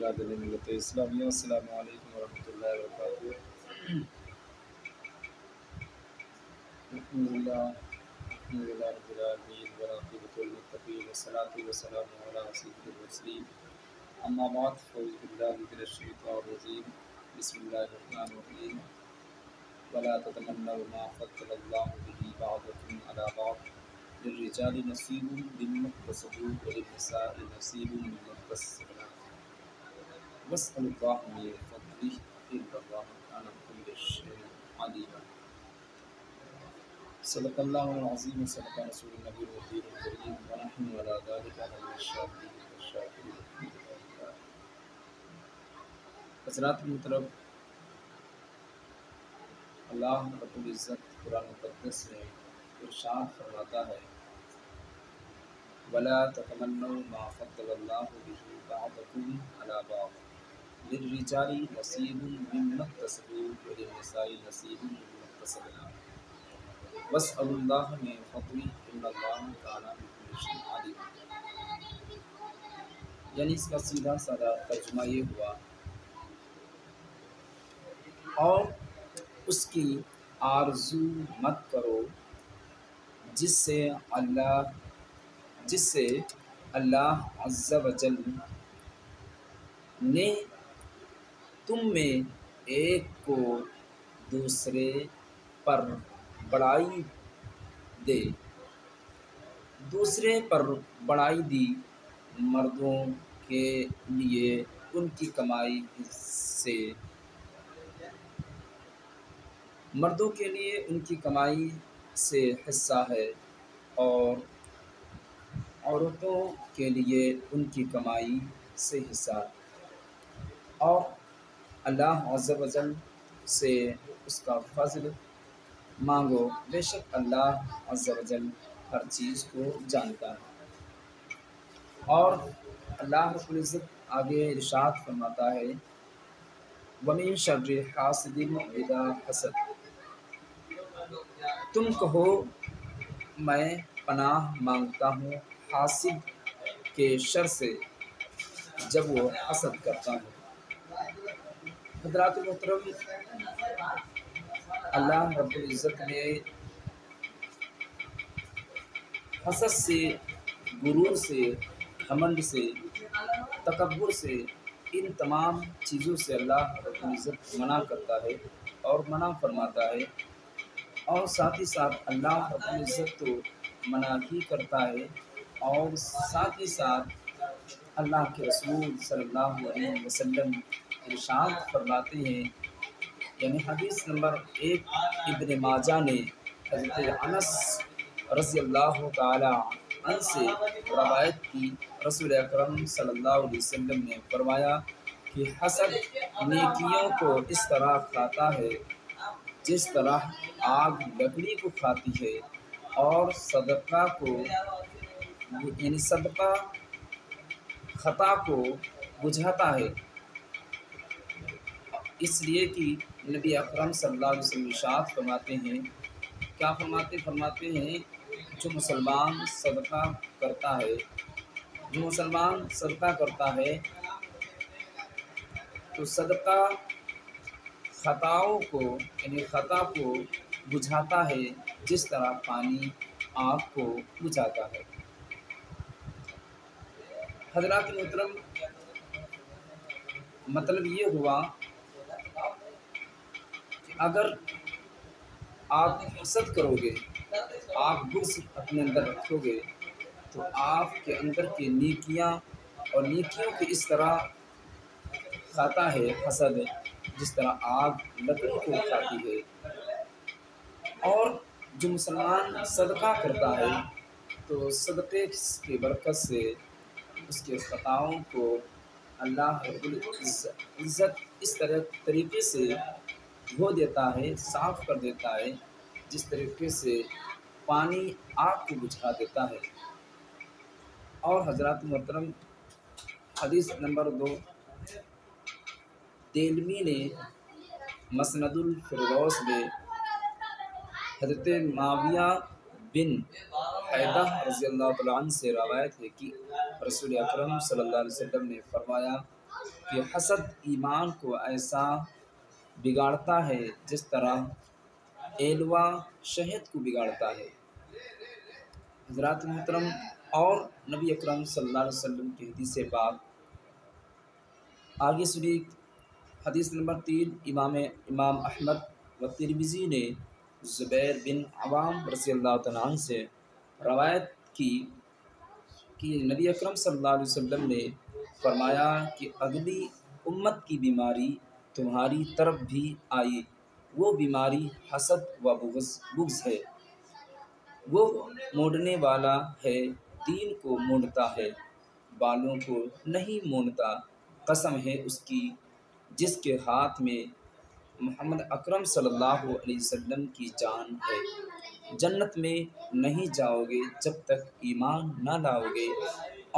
برادر ملت اسلامیہ، السلام علیکم ورحمۃ اللہ وبرکاتہ۔ الحمدللہ رب العالمین والعاقبۃ للمتقین والصلاۃ والسلام علی سید المرسلین، اما بعد فاعوذ باللہ من الشیطان الرجیم، بسم اللہ الرحمن الرحیم۔ ولا تتمنوا ما فضل اللہ به بعضکم علی بعض للرجال نصیب مما اکتسبوا وللنساء نصیب مما اکتسبن واسألوا اللہ من فضلہ ان اللہ کان بکل شیء علیما۔ صدق اللہ العظیم وصدق رسول النبی الوفی الکریم ونحن علی ذلک من الشاہدین والشاکرین۔ حضرات محترم، اللہ رب العزت قرآن مقدس میں ارشاد فرماتا ہے وَلَا تَتَمَنَّوْا مَا فَضَّلَ اللَّهُ بِهِ بَعْضَكُمْ عَلَى بَعْضٍ لِلرِّجَالِ نَصِيبٌ مِّمَّا اكْتَسَبُوا وَلِلنِّسَاءِ نَصِيبٌ مِّمَّا اكْتَسَبْنَ وَاسْأَلُوا اللَّهَ مِن فَضْلِهِ إِنَّ اللَّهَ كَانَ بِكُلِّ شَيْءٍ عَلِيمًا۔ یعنی اس کا سیدھا سادہ ترجمہ یہ ہوا، اور اس کی آرزو مت کرو جس سے اللہ عز و جل نے تم میں ایک کو دوسرے پر بڑائی دی، مردوں کے لیے ان کی کمائی سے حصہ ہے اور عورتوں کے لیے ان کی کمائی سے حصہ، اور اللہ عز و جل سے اس کا فضل مانگو، بے شک اللہ عز و جل ہر چیز کو جانتا ہے۔ اور اللہ رب العزت آگے ارشاد فرماتا ہے وَمِن شَرِّ حَاسِدٍ إِذَا حَسَدَ، تم کہو میں پناہ مانگتا ہوں حاسد کے شر سے جب وہ حسد کرتا ہے۔ حضرات محترم، اللہ رب العزت نے حسد سے، غرور سے، گھمنڈ سے، تکبر سے، ان تمام چیزوں سے اللہ رب العزت منع کرتا ہے اور منع فرماتا ہے، اور ساتھ ہی ساتھ اللہ رب العزت تو منع ہی کرتا ہے، اور ساتھ ہی ساتھ اللہ کے رسول صلی اللہ علیہ وسلم ارشاد فرماتے ہیں، یعنی حدیث نمبر 1 ابن ماجہ نے حضرت انس رضی اللہ تعالی عنہ سے روایت کی، رسول اکرم صلی اللہ علیہ وسلم نے فرمایا کہ حسد نیکیوں کو اس طرح کھاتا ہے جس طرح آگ لکڑی کو کھاتی ہے، اور صدقہ خطا کو بجھاتا ہے۔ اس لیے کہ نبی اکرم صلی اللہ علیہ وسلم ارشاد فرماتے ہیں، کیا فرماتے ہیں جو مسلمان صدقہ کرتا ہے تو صدقہ خطا کو بجھاتا ہے جس طرح پانی آگ کو بجھاتا ہے۔ حضرات محترم، مطلب یہ ہوا کہ اگر آپ حسد کرو گے، آپ بغض اپنے اندر رکھو گے، تو آپ کے اندر کی نیکیوں کی اس طرح کھاتا ہے حسد جس طرح آگ لکڑی کو کھاتی ہے۔ اور جو مسلمان صدقہ کرتا ہے تو صدقے کی برکت سے اس کے خطاؤں کو اللہ رب العزت اس طریقے سے دھو دیتا ہے، صاف کر دیتا ہے، جس طریقے سے پانی آگ کو بجھا دیتا ہے۔ اور حضرات محترم، حدیث نمبر 2 دلمی نے مسند الفردوس میں حضرت معاویہ بن حیدہ رضی اللہ تعالیٰ عنہ سے روایت ہے کہ رسول اکرم صلی اللہ علیہ وسلم نے فرمایا کہ حسد ایمان کو ایسا بگاڑتا ہے جس طرح ایلوا شہد کو بگاڑتا ہے۔ حضرات محترم، اور نبی اکرم صلی اللہ علیہ وسلم کی حدیث پاک آگے سنی۔ حدیث نمبر 3، امام احمد و ترمذی نے زبیر بن عوام رضی اللہ تعالیٰ عنہ سے روایت کی کہ نبی اکرم صلی اللہ علیہ وسلم نے فرمایا کہ اگلی امت کی بیماری تمہاری طرف بھی آئی، وہ بیماری حسد و بغض ہے۔ وہ مونڈنے والا ہے، دین کو مونڈتا ہے، بالوں کو نہیں مونڈتا۔ قسم ہے اس کی جس کے ہاتھ میں محمد اکرم صلی اللہ علیہ وسلم کی جان ہے، جنت میں نہیں جاؤ گے جب تک ایمان نہ لاؤ گے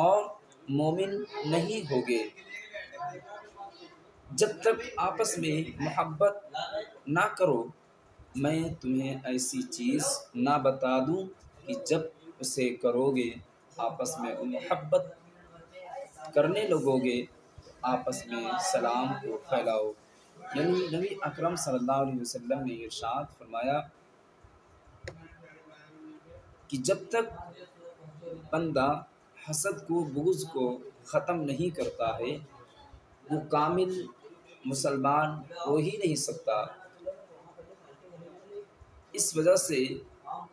اور مومن نہیں ہوگے، جب تک آپس میں محبت نہ کرو۔ میں تمہیں ایسی چیز نہ بتا دوں کہ جب اسے کرو گے آپس میں محبت کرنے لگو گے، آپس میں سلام کو پھیلاؤ۔ یعنی نبی اکرم صلی اللہ علیہ وسلم نے ارشاد فرمایا کہ جب تک بندہ حسد کو بغض کو ختم نہیں کرتا ہے وہ کامل مسلمان ہو ہی نہیں سکتا۔ اس وجہ سے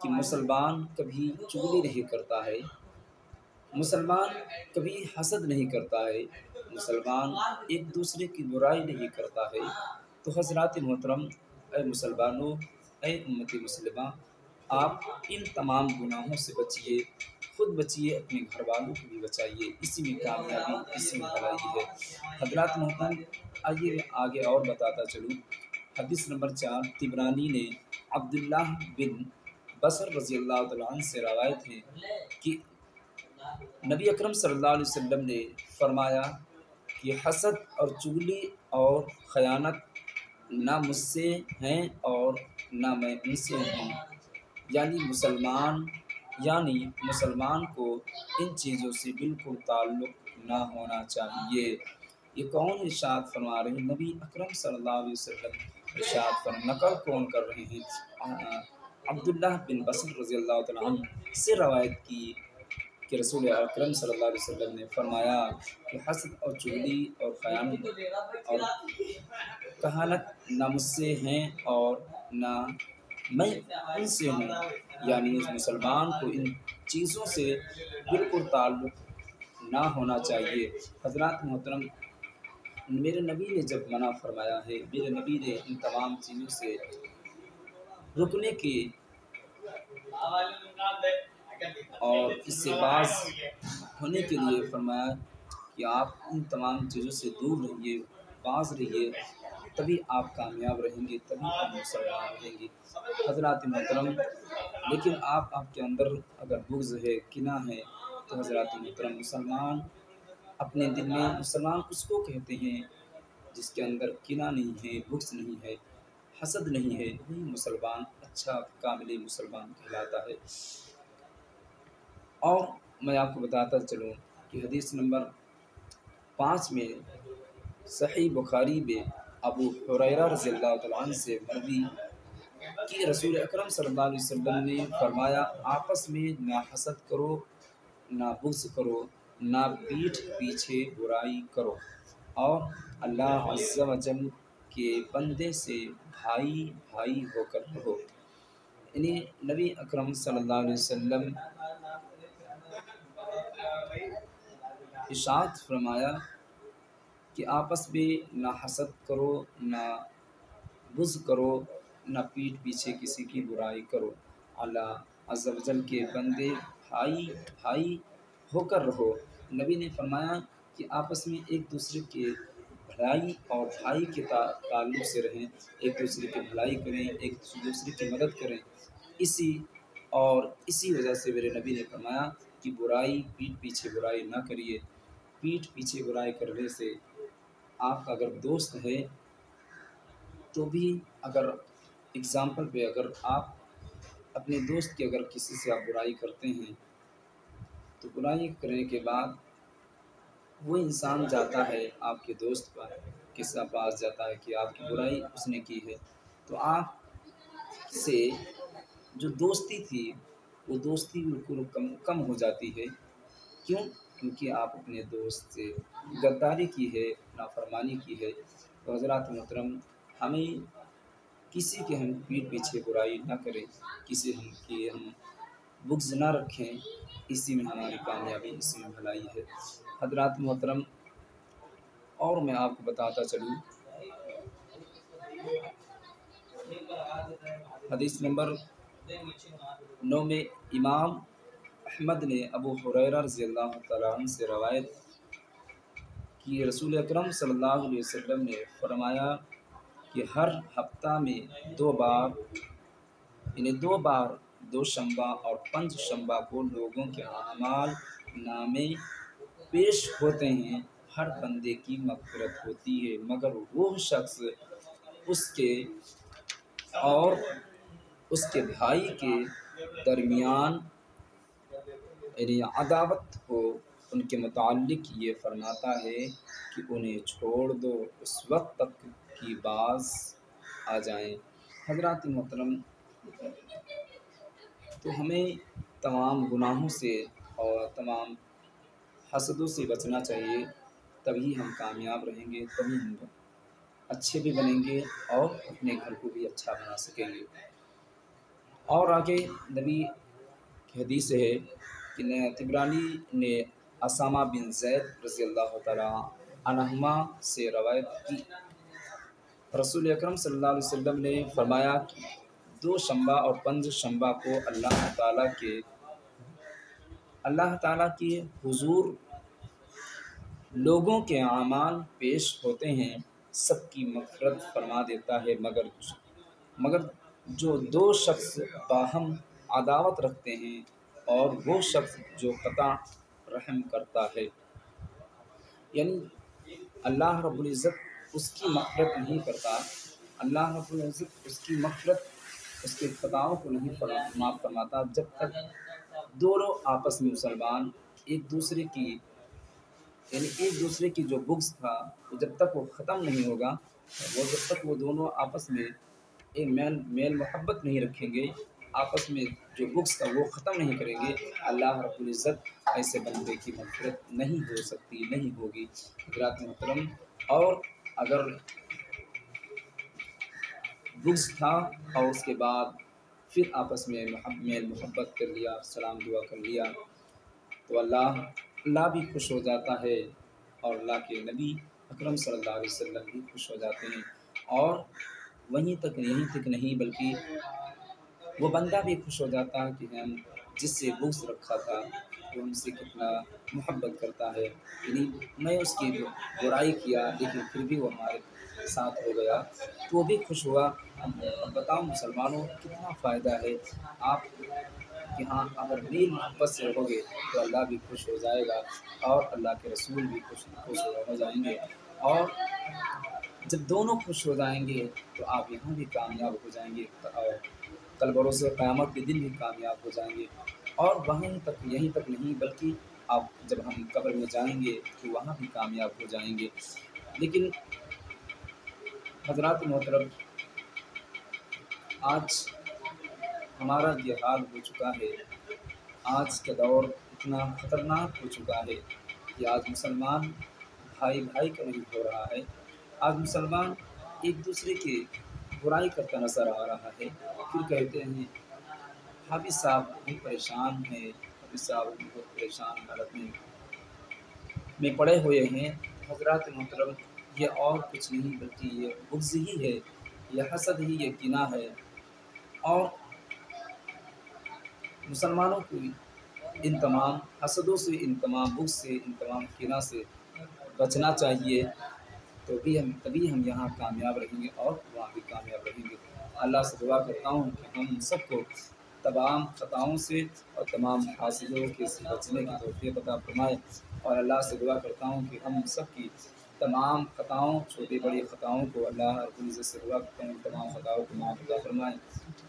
کہ مسلمان کبھی چغلی نہیں کرتا ہے، مسلمان کبھی حسد نہیں کرتا ہے، مسلمان ایک دوسرے کی برائی نہیں کرتا ہے۔ تو حضرات محترم، اے مسلمانوں، اے امت مسلمہ، آپ ان تمام گناہوں سے بچیے، خود بچیے، اپنے گھر والوں کو بھی بچائیے، اسی میں کامیابی، اسی میں بھلائی ہے۔ حضرات محترم، آئیے میں آگے اور بتاتا چلوں۔ حدیث نمبر 4، طبرانی نے عبداللہ بن بصر رضی اللہ تعالیٰ عنہ سے روایت ہے کہ نبی اکرم صلی اللہ علیہ وسلم نے فرمایا کہ حسد اور چغلی اور خیانت نہ مجھ سے ہیں اور نہ میں ان سے ہوں۔ یعنی مسلمان کو ان چیزوں سے بالکل تعلق نہ ہونا چاہیے۔ یہ کون ارشاد فرما رہے ہیں؟ نبی اکرم صلی اللہ علیہ وسلم ارشاد نقل کون کر رہے ہیں؟ عبداللہ بن بصر رضی اللہ تعالیٰ عنہ سے روایت کی کہ رسول اکرم صلی اللہ علیہ وسلم نے فرمایا کہ حسد اور چغلی اور خیانت اور کہانت نہ مجھ سے ہیں اور نہ میں ان سے ہوں۔ یعنی اس مسلمان کو ان چیزوں سے بالکل تعلق نہ ہونا چاہیے۔ حضرات محترم، میرے نبی نے جب منع فرمایا ہے، میرے نبی نے ان تمام چیزوں سے رکنے کے اور اس سے باز ہونے کے لیے فرمایا کہ آپ ان تمام چیزوں سے دور رہیے، باز رہیے، تبھی آپ کامیاب رہیں گے، تبھی آپ مسلمان رہیں گے۔ حضرات محترم، لیکن آپ کے اندر اگر بغض ہے، کینہ ہے، تو حضرات محترم، مسلمان اپنے دل میں، مسلمان اس کو کہتے ہیں جس کے اندر کینہ نہیں ہے، بغض نہیں ہے، حسد نہیں ہے، وہی مسلمان اچھا کامل مسلمان کہلاتا ہے۔ اور میں آپ کو بتاتا چلوں کہ حدیث نمبر 5 میں صحیح بخاری میں ابو ہریرہ رضی اللہ تعالیٰ عنہ سے مروی کہ رسول اکرم صلی اللہ علیہ وسلم نے فرمایا آپس میں نہ حسد کرو، نہ بغض کرو، نہ پیٹھ پیچھے برائی کرو، اور اللہ عز و جل کے بندے سے بھائی بھائی ہو کر رہو۔ یعنی نبی اکرم صلی اللہ علیہ وسلم ارشاد فرمایا کہ آپس میں نہ حسد کرو، نہ بغض کرو، نہ پیٹھ پیچھے کسی کی برائی کرو، اللہ عز و جل کے بندے بھائی بھائی ہو کر رہو۔ نبی نے فرمایا کہ آپس میں ایک دوسرے کے بھلائی اور بھائی کے تعلق سے رہیں، ایک دوسرے کی بھلائی کریں، ایک دوسرے کی مدد کریں۔ اسی وجہ سے میرے نبی نے فرمایا کہ برائی، پیٹھ پیچھے برائی نہ کریے۔ پیٹھ پیچھے برائی کرنے سے آپ کا اگر دوست ہے تو بھی اگر اگزامپل پہ اگر آپ اپنے دوست کی اگر کسی سے آپ برائی کرتے ہیں تو برائی کرنے کے بعد وہ انسان جاتا ہے آپ کے دوست پر کس کا پاس جاتا ہے کہ آپ کی برائی اس نے کی ہے، تو آپ سے جو دوستی تھی وہ دوستی بالکل کم کم ہو جاتی ہے۔ کیوں؟ کیونکہ آپ اپنے دوست سے غداری کی ہے، نافرمانی کی ہے۔ تو حضرات محترم، ہمیں کسی کے ہم پیٹھ پیچھے برائی نہ کریں، کسی ہم بغض نہ رکھیں، اسی میں ہماری کامیابی، اسی میں بھلائی ہے۔ حضرات محترم، اور میں آپ کو بتاتا چلوں، حدیث نمبر 9 میں امام احمد نے ابو ہریرہ رضی اللہ تعالیٰ عنہ سے روایت کہ رسول اکرم صلی اللہ علیہ وسلم نے فرمایا کہ ہر ہفتہ میں 2 بار، یعنی 2 بار، دوشنبہ اور پنج شنبہ کو لوگوں کے اعمال نامے پیش ہوتے ہیں، ہر بندے کی مغفرت ہوتی ہے مگر وہ شخص اس کے اور اس کے بھائی کے درمیان یعنی عداوت ہو، ان کے متعلق یہ فرماتا ہے کہ انہیں چھوڑ دو اس وقت تک کہ باز آ جائیں۔ حضرات محترم، تو ہمیں تمام گناہوں سے اور تمام حسدوں سے بچنا چاہیے، تبھی ہم کامیاب رہیں گے، تبھی ہم اچھے بھی بنیں گے اور اپنے گھر کو بھی اچھا بنا سکیں گے۔ اور آگے نبی کی حدیث ہے کہ طبرانی نے اسامہ بن زید رضی اللہ تعالیٰ عنہما سے روایت کی، رسول اکرم صلی اللہ علیہ وسلم نے فرمایا کہ 2 شنبہ اور پنج شنبہ کو اللہ تعالیٰ کے حضور لوگوں کے اعمال پیش ہوتے ہیں، سب کی مغفرت فرما دیتا ہے مگر جو 2 شخص باہم عداوت رکھتے ہیں اور وہ شخص جو قطع رحم کرتا ہے، یعنی اللہ رب العزت اس کی مغفرت نہیں کرتا، اللہ رب العزت اس کی مغفرت، اس کے خطاؤں کو نہیں معاف فرماتا جب تک دونوں آپس میں مسلمان ایک دوسرے کی جو بغض تھا وہ جب تک وہ ختم نہیں ہوگا، جب تک وہ دونوں آپس میں ایک میل محبت نہیں رکھیں گے، آپس میں جو بغض تھا وہ ختم نہیں کریں گے، اللہ رب العزت ایسے بندے کی مغفرت نہیں ہو سکتی، نہیں ہوگی۔ حضرات محترم، اور اگر بغض تھا اور اس کے بعد پھر آپس میں میل محبت کر لیا، سلام دعا کر لیا، تو اللہ بھی خوش ہو جاتا ہے اور اللہ کے نبی اکرم صلی اللہ علیہ وسلم بھی خوش ہو جاتے ہیں، اور یہیں تک نہیں بلکہ وہ بندہ بھی خوش ہو جاتا ہے کہ ہم جس سے بغض رکھا تھا وہ ہم سے کتنا محبت کرتا ہے، یعنی میں اس کی برائی کیا لیکن پھر بھی وہ ہمارے ساتھ ہو گیا تو وہ بھی خوش ہوا۔ اب بتاؤ مسلمانوں، کتنا فائدہ ہے آپ کہ ہاں اگر میل محبت سے رہو گے تو اللہ بھی خوش ہو جائے گا اور اللہ کے رسول بھی خوش ہو جائیں گے، اور جب دونوں خوش ہو جائیں گے تو آپ یہاں بھی کامیاب ہو جائیں گے اور کل بروز قیامت کے دن بھی کامیاب ہو جائیں گے، اور یہیں تک نہیں بلکہ آپ جب ہم قبر میں جائیں گے تو وہاں بھی کامیاب ہو جائیں گے۔ لیکن حضرات محترم، آج ہمارا یہ حال ہو چکا ہے، آج کا دور اتنا خطرناک ہو چکا ہے کہ آج مسلمان بھائی کا نہیں ہو رہا ہے، آج مسلمان ایک دوسرے کی برائی کرتا نظر آ رہا ہے، پھر کہتے ہیں حافظ صاحب ہم پریشان ہیں، حافظ صاحب بہت پریشان حالت میں پڑے ہوئے ہیں۔ حضرات محترم، یہ اور کچھ نہیں بلکہ یہ بغض ہی ہے، یہ حسد ہی، یہ کینہ ہے، اور مسلمانوں کو ان تمام حسدوں سے، ان تمام بغض سے، ان تمام کینہ سے بچنا چاہیے، تبھی ہم یہاں کامیاب رہیں گے اور وہاں بھی کامیاب رہیں گے۔ اللہ سے دعا کرتا ہوں کہ ہم سب کو تمام خطاؤں سے اور تمام حاسدوں کے سے بچنے کی توفیق عطا فرمائے، اور اللہ سے دعا کرتا ہوں کہ ہم سب کی تمام خطاؤں، چھوٹی بڑی خطاؤں کو اللہ رب العزت سے دعا کرتا ہوں تمام خطاؤں کو معاف عطا فرمائے،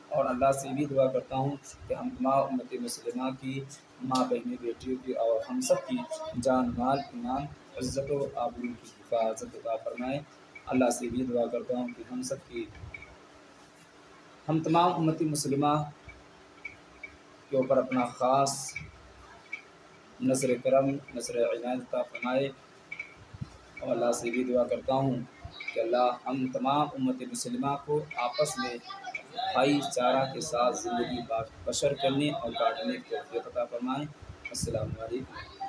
اور اللہ سے بھی دعا کرتا ہوں کہ ہم تمام امت مسلمہ کی، ماں بہنیں بیٹیوں کی اور ہم سب کی جان مال ایمان عزت و آبرو کی حفاظت عطا فرمائے۔ اللہ سے بھی دعا کرتا ہوں کہ ہم تمام امتی مسلمہ کے اوپر اپنا خاص نظر کرم، نظر عنایت عطا فرمائے، اور اللہ سے بھی دعا کرتا ہوں کہ اللہ ہم تمام امت مسلمہ کو آپس میں بھائی چارہ کے ساتھ زندگی بشر کرنے اور کاٹنے کی توفیق عطا فرمائے۔ السلام علیکم۔